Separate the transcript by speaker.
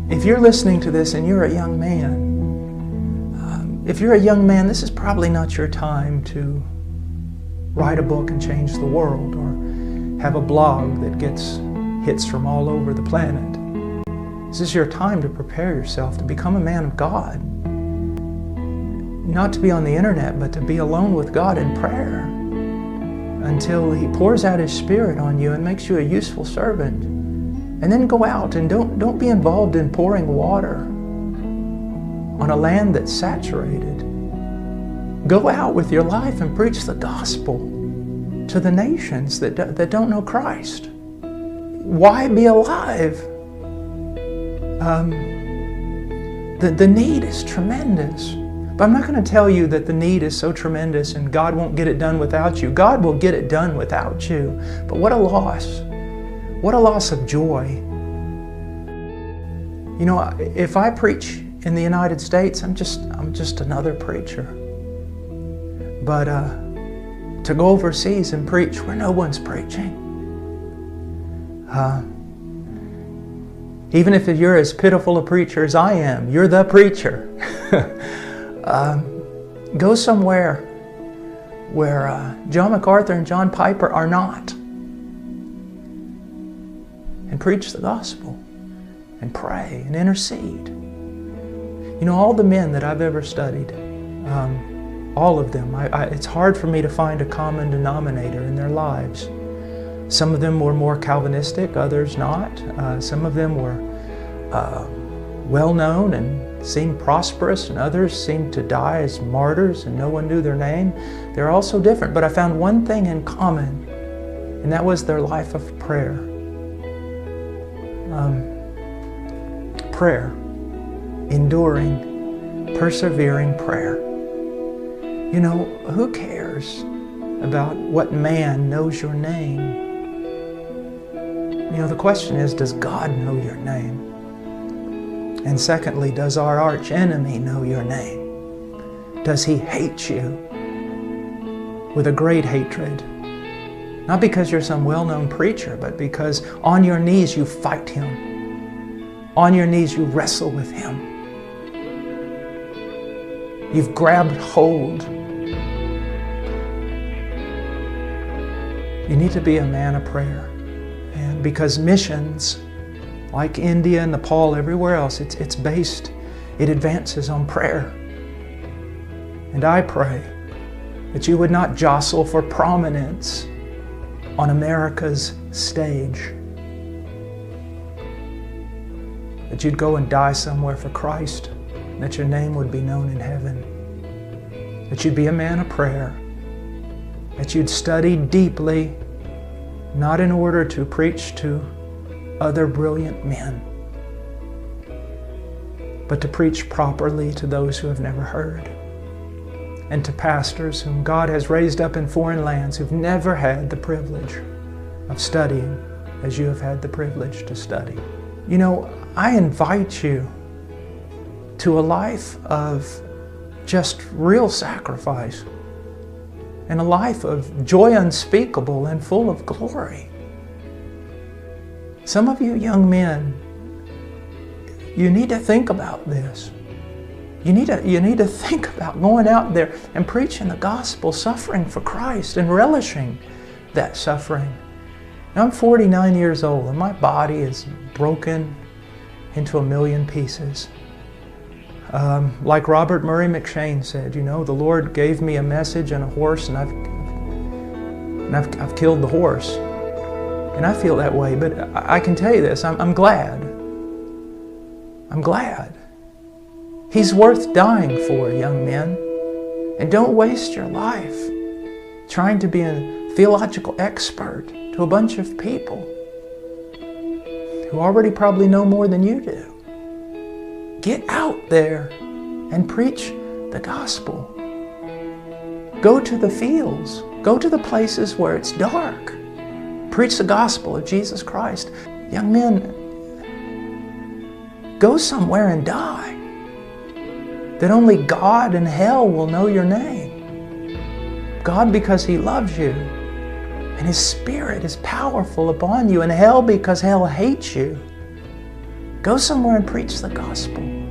Speaker 1: If you're listening to this and you're a young man, if you're a young man, this is probably not your time to write a book and change the world, or have a blog that gets hits from all over the planet. This is your time to prepare yourself to become a man of God. Not to be on the internet, but to be alone with God in prayer until He pours out His Spirit on you and makes you a useful servant. And then go out and don't be involved in pouring water on a land that's saturated. Go out with your life and preach the gospel to the nations that don't know Christ. Why be alive? The need is tremendous. But I'm not going to tell you that the need is so tremendous and God won't get it done without you. God will get it done without you. But what a loss. What a loss of joy. You know, if I preach in the United States, I'm just another preacher. But to go overseas and preach where no one's preaching, even if you're as pitiful a preacher as I am, you're the preacher. Go somewhere where John MacArthur and John Piper are not, and preach the gospel and pray and intercede. You know, all the men that I've ever studied, all of them, it's hard for me to find a common denominator in their lives. Some of them were more Calvinistic, others not. Some of them were well-known and seemed prosperous, and others seemed to die as martyrs and no one knew their name. They're all so different, but I found one thing in common, and that was their life of prayer. Prayer. Enduring, persevering prayer. You know, who cares about what man knows your name? You know, the question is, does God know your name? And secondly, does our arch enemy know your name? Does he hate you with a great hatred? Not because you're some well-known preacher, but because on your knees you fight him. On your knees you wrestle with him. You've grabbed hold. You need to be a man of prayer. And because missions, like India, Nepal, everywhere else, it advances on prayer. And I pray that you would not jostle for prominence on America's stage. That you'd go and die somewhere for Christ, and that your name would be known in heaven. That you'd be a man of prayer. That you'd study deeply, not in order to preach to other brilliant men, but to preach properly to those who have never heard, and to pastors whom God has raised up in foreign lands who've never had the privilege of studying as you have had the privilege to study. You know, I invite you to a life of just real sacrifice and a life of joy unspeakable and full of glory. Some of you young men, you need to think about this. You need to think about going out there and preaching the gospel, suffering for Christ and relishing that suffering. Now, I'm 49 years old and my body is broken into a million pieces. Like Robert Murray McShane said, you know, the Lord gave me a message and a horse, and I've killed the horse. And I feel that way, but I can tell you this, I'm glad. I'm glad. He's worth dying for, young men. And don't waste your life trying to be a theological expert to a bunch of people who already probably know more than you do. Get out there and preach the gospel. Go to the fields. Go to the places where it's dark. Preach the gospel of Jesus Christ. Young men, go somewhere and die, that only God and hell will know your name. God because He loves you, and His Spirit is powerful upon you, and hell because hell hates you. Go somewhere and preach the gospel.